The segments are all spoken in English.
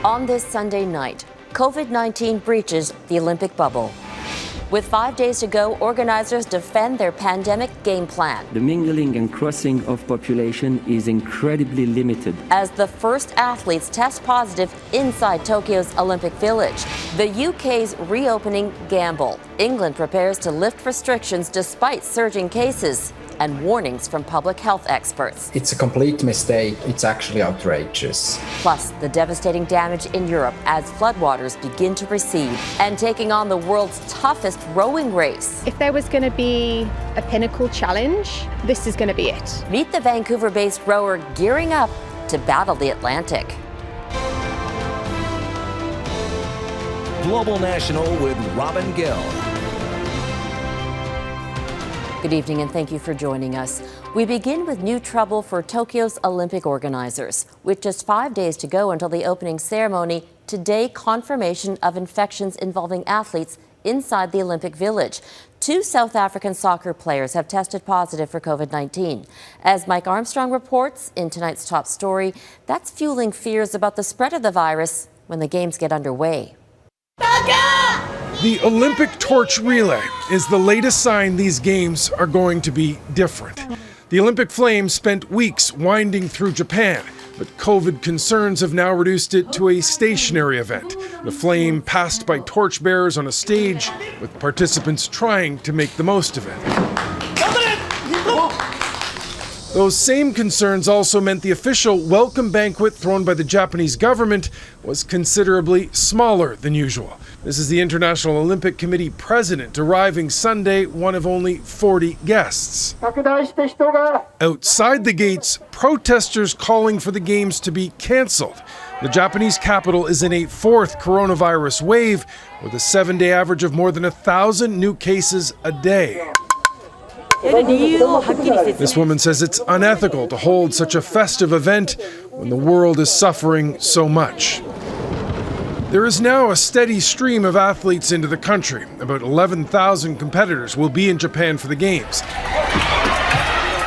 On this Sunday night, COVID-19 breaches the Olympic bubble. With 5 days to go, organizers defend their pandemic game plan. The mingling and crossing of population is incredibly limited. As the first athletes test positive inside Tokyo's Olympic Village, the UK's reopening gamble. England prepares to lift restrictions despite surging cases and warnings from public health experts. It's a complete mistake. It's actually outrageous. Plus, the devastating damage in Europe as floodwaters begin to recede and taking on the world's toughest rowing race. If there was going to be a pinnacle challenge, this is going to be it. Meet the Vancouver-based rower gearing up to battle the Atlantic. Global National with Robin Gill. Good evening and thank you for joining us. We begin with new trouble for Tokyo's Olympic organizers. With just 5 days to go until the opening ceremony, today confirmation of infections involving athletes inside the Olympic Village. 2 South African soccer players have tested positive for COVID-19. As Mike Armstrong reports in tonight's top story, that's fueling fears about the spread of the virus when the games get underway. The Olympic torch relay is the latest sign these games are going to be different. The Olympic Flames spent weeks winding through Japan, but COVID concerns have now reduced it to a stationary event. The flame passed by torchbearers on a stage, with participants trying to make the most of it. Those same concerns also meant the official welcome banquet thrown by the Japanese government was considerably smaller than usual. This is the International Olympic Committee president arriving Sunday, one of only 40 guests. Outside the gates, protesters calling for the games to be cancelled. The Japanese capital is in a 4th coronavirus wave, with a 7-day average of more than 1,000 new cases a day. This woman says it's unethical to hold such a festive event when the world is suffering so much. There is now a steady stream of athletes into the country. About 11,000 competitors will be in Japan for the Games.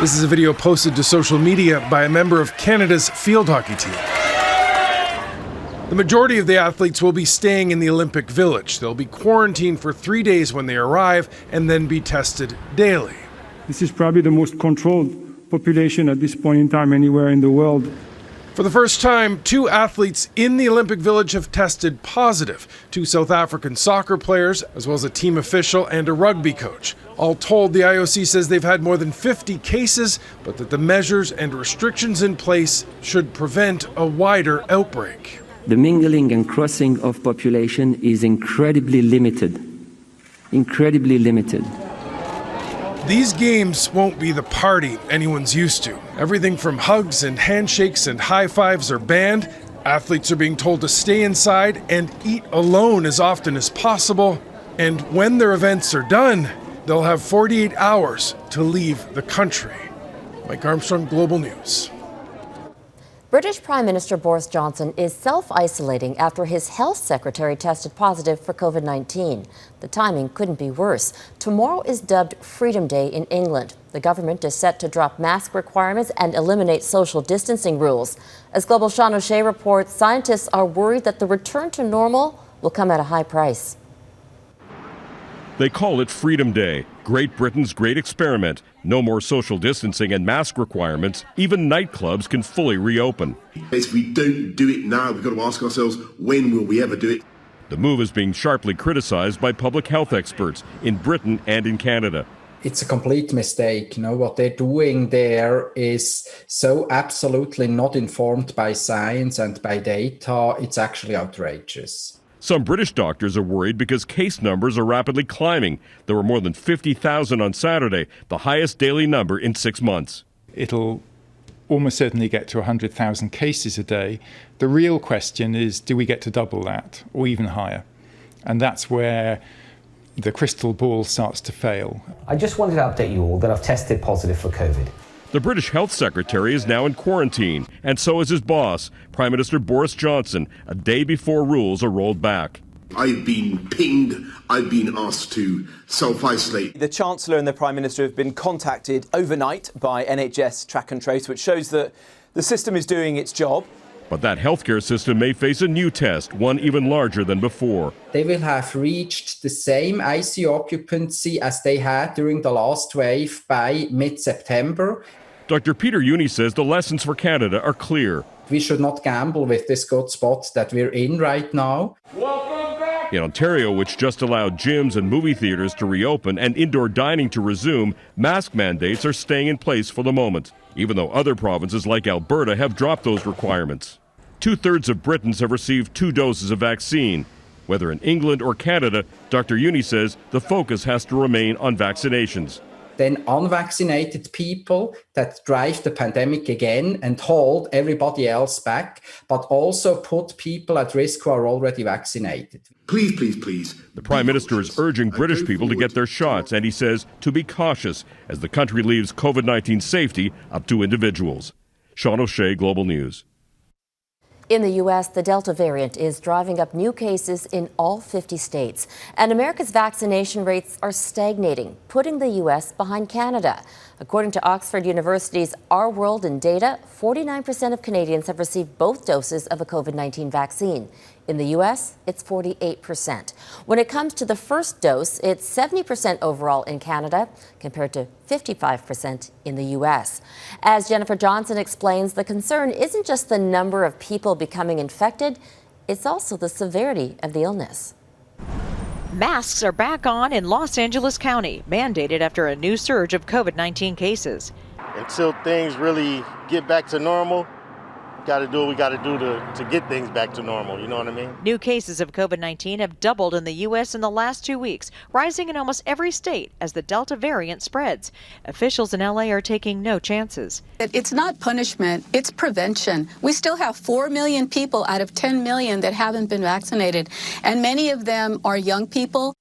This is a video posted to social media by a member of Canada's field hockey team. The majority of the athletes will be staying in the Olympic Village. They'll be quarantined for 3 days when they arrive and then be tested daily. This is probably the most controlled population at this point in time anywhere in the world. For the first time, 2 athletes in the Olympic Village have tested positive. 2 South African soccer players, as well as a team official and a rugby coach. All told, the IOC says they've had more than 50 cases, but that the measures and restrictions in place should prevent a wider outbreak. The mingling and crossing of population is incredibly limited. Incredibly limited. These games won't be the party anyone's used to. Everything from hugs and handshakes and high fives are banned. Athletes are being told to stay inside and eat alone as often as possible. And when their events are done, they'll have 48 hours to leave the country. Mike Armstrong, Global News. British Prime Minister Boris Johnson is self-isolating after his health secretary tested positive for COVID-19. The timing couldn't be worse. Tomorrow is dubbed Freedom Day in England. The government is set to drop mask requirements and eliminate social distancing rules. As Global Sean O'Shea reports, scientists are worried that the return to normal will come at a high price. They call it Freedom Day, Great Britain's great experiment. No more social distancing and mask requirements. Even nightclubs can fully reopen. If we don't do it now, we've got to ask ourselves, when will we ever do it? The move is being sharply criticized by public health experts in Britain and in Canada. It's a complete mistake. What they're doing there is so absolutely not informed by science and by data. It's actually outrageous. Some British doctors are worried because case numbers are rapidly climbing. There were more than 50,000 on Saturday, the highest daily number in 6 months. It'll almost certainly get to 100,000 cases a day. The real question is, do we get to double that or even higher? And that's where the crystal ball starts to fail. I just wanted to update you all that I've tested positive for COVID. The British Health Secretary is now in quarantine, and so is his boss, Prime Minister Boris Johnson, a day before rules are rolled back. I've been pinged. I've been asked to self-isolate. The Chancellor and the Prime Minister have been contacted overnight by NHS Track and Trace, which shows that the system is doing its job. But that healthcare system may face a new test, one even larger than before. They will have reached the same ICU occupancy as they had during the last wave by mid-September. Dr. Peter Uni says the lessons for Canada are clear. We should not gamble with this good spot that we're in right now. In Ontario, which just allowed gyms and movie theaters to reopen and indoor dining to resume, mask mandates are staying in place for the moment, even though other provinces like Alberta have dropped those requirements. 2/3 of Britons have received 2 doses of vaccine. Whether in England or Canada, Dr. Uni says the focus has to remain on vaccinations. Then unvaccinated people that drive the pandemic again and hold everybody else back, but also put people at risk who are already vaccinated. Please, please, please. The Prime Minister is urging British people to get their shots, and he says to be cautious as the country leaves COVID-19 safety up to individuals. Sean O'Shea, Global News. In the U.S., the Delta variant is driving up new cases in all 50 states. And America's vaccination rates are stagnating, putting the U.S. behind Canada. According to Oxford University's Our World in Data, 49% of Canadians have received both doses of a COVID-19 vaccine. In the U.S., it's 48%. When it comes to the first dose, it's 70% overall in Canada, compared to 55% in the U.S. As Jennifer Johnson explains, the concern isn't just the number of people becoming infected, it's also the severity of the illness. Masks are back on in Los Angeles County, mandated after a new surge of COVID-19 cases. Until things really get back to normal, got to do what we got to do to get things back to normal, you know what I mean? New cases of COVID-19 have doubled in the U.S. in the last 2 weeks, rising in almost every state as the Delta variant spreads. Officials in L.A. are taking no chances. It's not punishment, it's prevention. We still have 4 million people out of 10 million that haven't been vaccinated, and many of them are young people.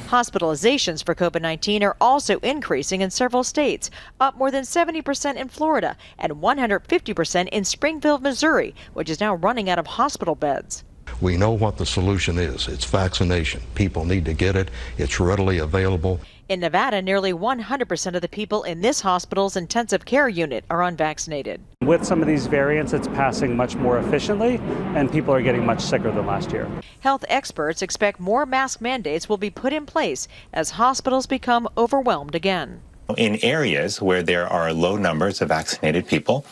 Hospitalizations for COVID-19 are also increasing in several states, up more than 70% in Florida and 150% in Springfield, Missouri, which is now running out of hospital beds. We know what the solution is. It's vaccination. People need to get it. It's readily available. In Nevada, nearly 100% of the people in this hospital's intensive care unit are unvaccinated. With some of these variants, it's passing much more efficiently, and people are getting much sicker than last year. Health experts expect more mask mandates will be put in place as hospitals become overwhelmed again. In areas where there are low numbers of vaccinated people,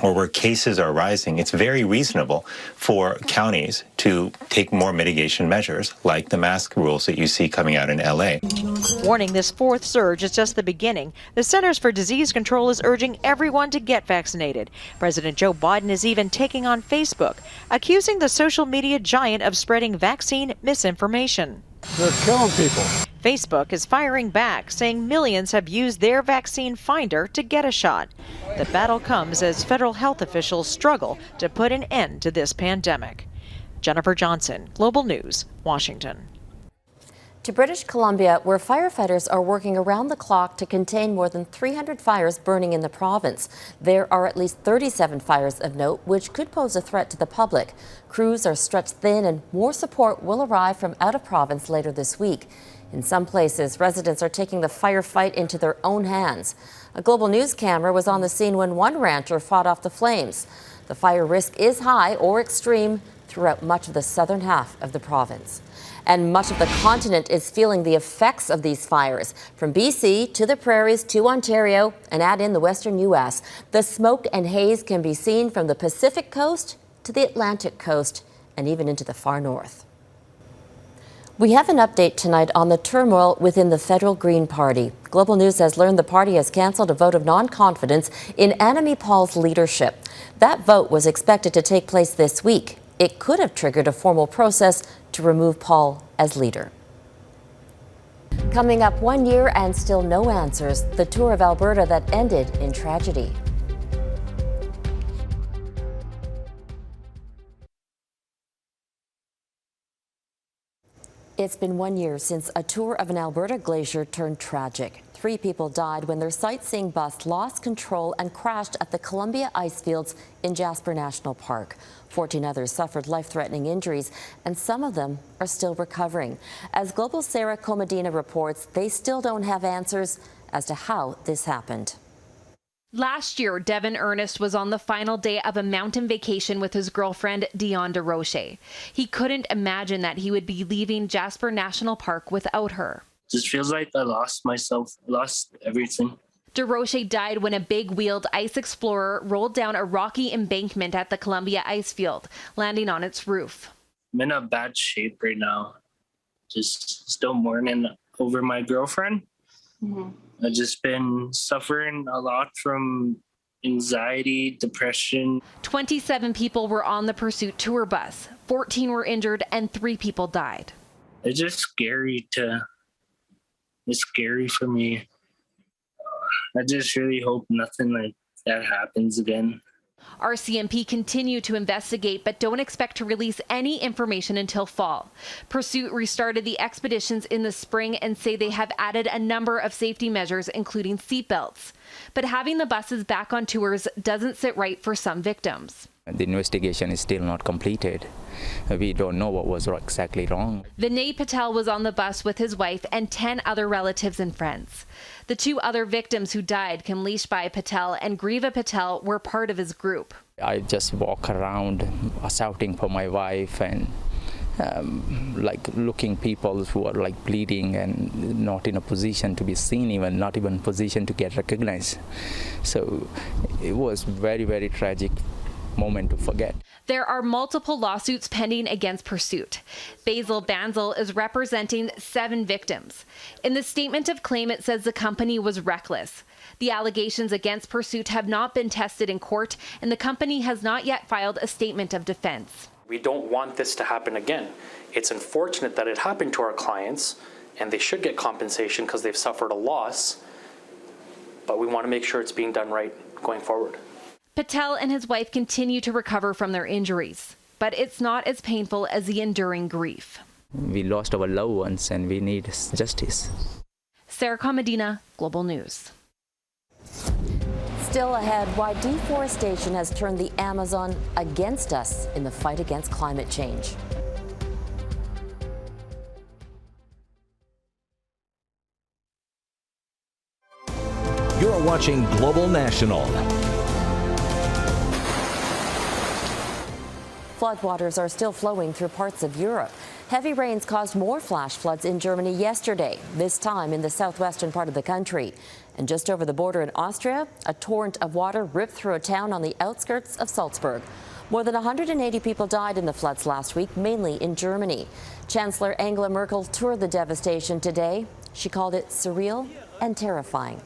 or where cases are rising, it's very reasonable for counties to take more mitigation measures, like the mask rules that you see coming out in LA. Warning this fourth surge is just the beginning. The Centers for Disease Control is urging everyone to get vaccinated. President Joe Biden is even taking on Facebook, accusing the social media giant of spreading vaccine misinformation. They're killing people. Facebook is firing back, saying millions have used their vaccine finder to get a shot. The battle comes as federal health officials struggle to put an end to this pandemic. Jennifer Johnson, Global News, Washington. To British Columbia, where firefighters are working around the clock to contain more than 300 fires burning in the province. There are at least 37 fires of note, which could pose a threat to the public. Crews are stretched thin, and more support will arrive from out of province later this week. In some places, residents are taking the firefight into their own hands. A Global News camera was on the scene when one rancher fought off the flames. The fire risk is high or extreme throughout much of the southern half of the province. And much of the continent is feeling the effects of these fires. From BC to the prairies to Ontario and add in the western U.S., the smoke and haze can be seen from the Pacific coast to the Atlantic coast and even into the far north. We have an update tonight on the turmoil within the federal Green Party. Global News has learned the party has canceled a vote of non-confidence in Annamie Paul's leadership. That vote was expected to take place this week. It could have triggered a formal process to remove Paul as leader. Coming up, 1 year and still no answers. The tour of Alberta that ended in tragedy. It's been 1 year since a tour of an Alberta glacier turned tragic. 3 people died when their sightseeing bus lost control and crashed at the Columbia ice fields in Jasper National Park. 14 others suffered life-threatening injuries, and some of them are still recovering. As Global's Sarah Comedina reports, they still don't have answers as to how this happened. Last year, Devin Ernest was on the final day of a mountain vacation with his girlfriend, Dion DeRoche. He couldn't imagine that he would be leaving Jasper National Park without her. Just feels like I lost myself, lost everything. DeRoche died when a big-wheeled ice explorer rolled down a rocky embankment at the Columbia ice field, landing on its roof. I'm in a bad shape right now. Just still mourning over my girlfriend. I've just been suffering a lot from anxiety, depression. 27 people were on the Pursuit tour bus. 14 were injured and 3 people died. It's just scary it's scary for me. I just really hope nothing like that happens again. RCMP continue to investigate but don't expect to release any information until fall. Pursuit restarted the expeditions in the spring and say they have added a number of safety measures, including seatbelts. But having the buses back on tours doesn't sit right for some victims. The investigation is still not completed. We don't know what was exactly wrong. Vinay Patel was on the bus with his wife and 10 other relatives and friends. The 2 other victims who died, Kamlesh Bhai Patel and Griva Patel, were part of his group. I just walk around shouting for my wife and like looking people who are like bleeding and not in a position to be seen, even not even in a position to get recognized. So it was very, very tragic moment to forget. There are multiple lawsuits pending against Pursuit. Basil Banzel is representing 7 victims. In the statement of claim, it says the company was reckless. The allegations against Pursuit have not been tested in court, and the company has not yet filed a statement of defense. We don't want this to happen again. It's unfortunate that it happened to our clients, and they should get compensation because they've suffered a loss, but we want to make sure it's being done right going forward. Patel and his wife continue to recover from their injuries, but it's not as painful as the enduring grief. We lost our loved ones and we need justice. Sarah Comadina, Global News. Still ahead, why deforestation has turned the Amazon against us in the fight against climate change. You're watching Global National. Floodwaters are still flowing through parts of Europe. Heavy rains caused more flash floods in Germany yesterday, this time in the southwestern part of the country. And just over the border in Austria, a torrent of water ripped through a town on the outskirts of Salzburg. More than 180 people died in the floods last week, mainly in Germany. Chancellor Angela Merkel toured the devastation today. She called it surreal and terrifying.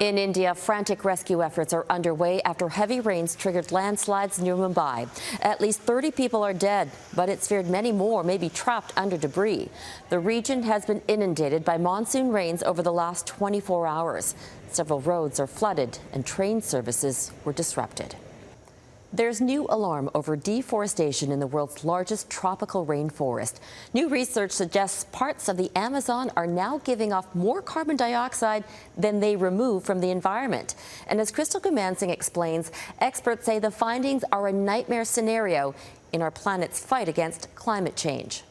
In India, frantic rescue efforts are underway after heavy rains triggered landslides near Mumbai. At least 30 people are dead, but it's feared many more may be trapped under debris. The region has been inundated by monsoon rains over the last 24 hours. Several roads are flooded and train services were disrupted. There's new alarm over deforestation in the world's largest tropical rainforest. New research suggests parts of the Amazon are now giving off more carbon dioxide than they remove from the environment. And as Crystal Gumansing explains, experts say the findings are a nightmare scenario in our planet's fight against climate change.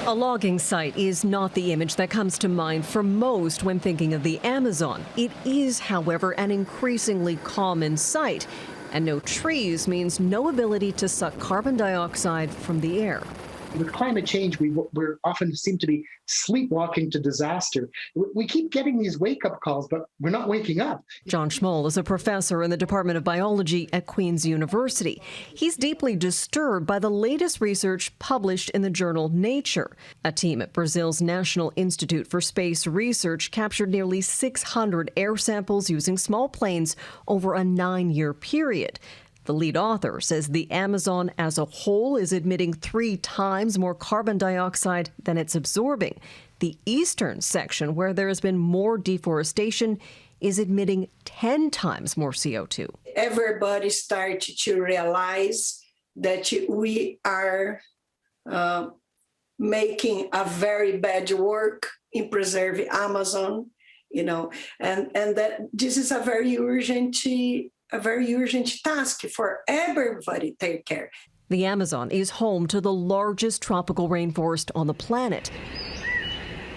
A logging site is not the image that comes to mind for most when thinking of the Amazon. It is, however, an increasingly common sight, and no trees means no ability to suck carbon dioxide from the air. With climate change, we often seem to be sleepwalking to disaster. We keep getting these wake-up calls, but we're not waking up. John Schmoll is a professor in the Department of Biology at Queen's University. He's deeply disturbed by the latest research published in the journal Nature. A team at Brazil's National Institute for Space Research captured nearly 600 air samples using small planes over a 9-year period. The lead author says the Amazon as a whole is emitting 3 times more carbon dioxide than it's absorbing. The eastern section, where there has been more deforestation, is emitting 10 times more CO2. Everybody started to realize that we are making a very bad work in preserving Amazon, and that this is a very urgent task for everybody to take care. The Amazon is home to the largest tropical rainforest on the planet.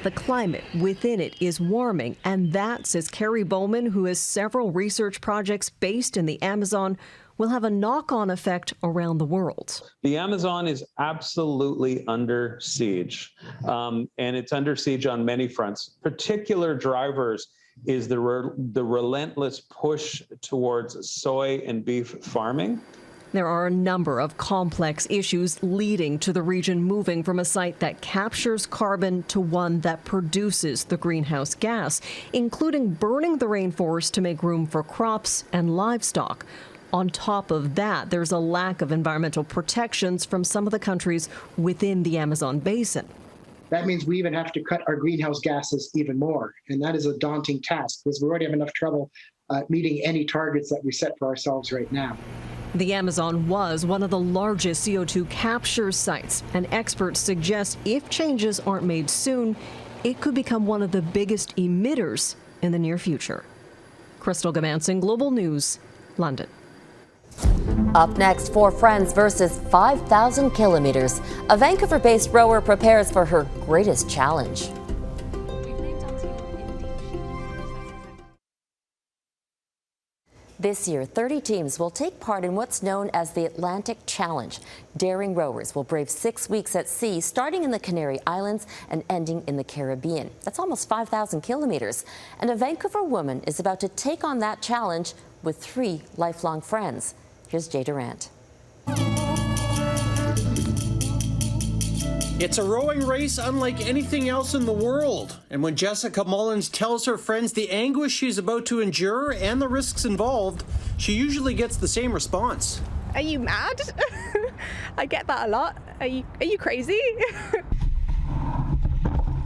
The climate within it is warming, and that, says Carrie Bowman, who has several research projects based in the Amazon, will have a knock-on effect around the world. The Amazon is absolutely under siege, and it's under siege on many fronts. Particular drivers is the relentless push towards soy and beef farming. There are a number of complex issues leading to the region moving from a site that captures carbon to one that produces the greenhouse gas, including burning the rainforest to make room for crops and livestock. On top of that, there's a lack of environmental protections from some of the countries within the Amazon basin. That means we even have to cut our greenhouse gases even more. And that is a daunting task because we already have enough trouble meeting any targets that we set for ourselves right now. The Amazon was one of the largest CO2 capture sites, and experts suggest if changes aren't made soon, it could become one of the biggest emitters in the near future. Crystal Gamanson, Global News, London. Up next, 4 friends versus 5,000 kilometers. A Vancouver-based rower prepares for her greatest challenge. This year, 30 teams will take part in what's known as the Atlantic Challenge. Daring rowers will brave 6 weeks at sea, starting in the Canary Islands and ending in the Caribbean. That's almost 5,000 kilometers. And a Vancouver woman is about to take on that challenge with 3 lifelong friends. Here's Jay Durant. It's a rowing race unlike anything else in the world. And when Jessica Mullins tells her friends the anguish she's about to endure and the risks involved, she usually gets the same response. Are you mad? I get that a lot. Are you crazy?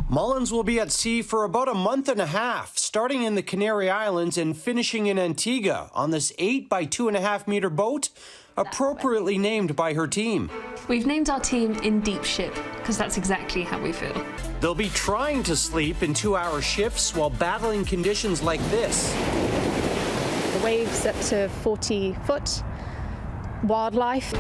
Mullins will be at sea for about a month and a half, starting in the Canary Islands and finishing in Antigua on this 8 by 2.5 meter boat, appropriately named by her team. We've named our team In Deep Ship because that's exactly how we feel. They'll be trying to sleep in 2-hour shifts while battling conditions like this. The waves up to 40 foot, wildlife.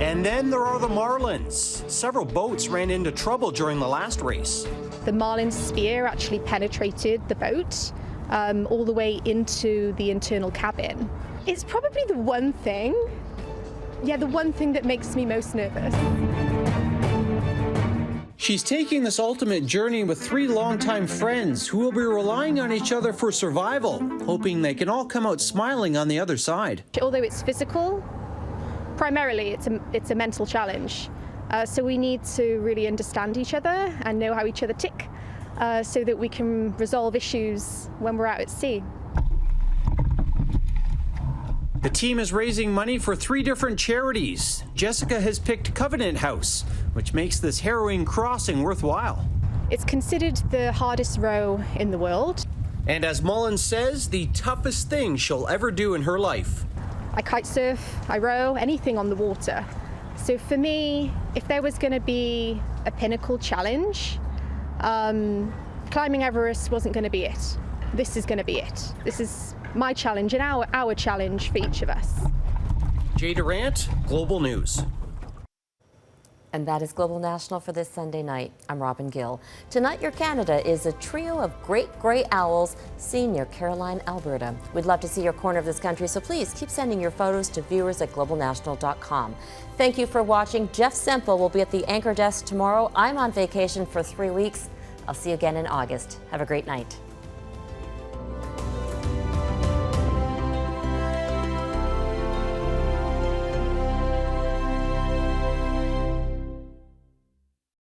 And then there are the marlins. Several boats ran into trouble during the last race. The marlin spear actually penetrated the boat all the way into the internal cabin. It's probably the one thing that makes me most nervous. She's taking this ultimate journey with 3 longtime friends who will be relying on each other for survival, hoping they can all come out smiling on the other side. Although it's physical, primarily it's a mental challenge. So we need to really understand each other and know how each other tick so that we can resolve issues when we're out at sea. The team is raising money for 3 different charities. Jessica has picked Covenant House, which makes this harrowing crossing worthwhile. It's considered the hardest row in the world. And as Mullins says, the toughest thing she'll ever do in her life. I kite surf, I row, anything on the water. So for me, if there was going to be a pinnacle challenge, climbing Everest wasn't going to be it. This is going to be it. This is my challenge and our challenge for each of us. Jay Durant, Global News. And that is Global National for this Sunday night. I'm Robin Gill. Tonight, Your Canada is a trio of great gray owls seen near Caroline, Alberta. We'd love to see your corner of this country, so please keep sending your photos to viewers@globalnational.com. Thank you for watching. Jeff Semple will be at the anchor desk tomorrow. I'm on vacation for 3 weeks. I'll see you again in August. Have a great night.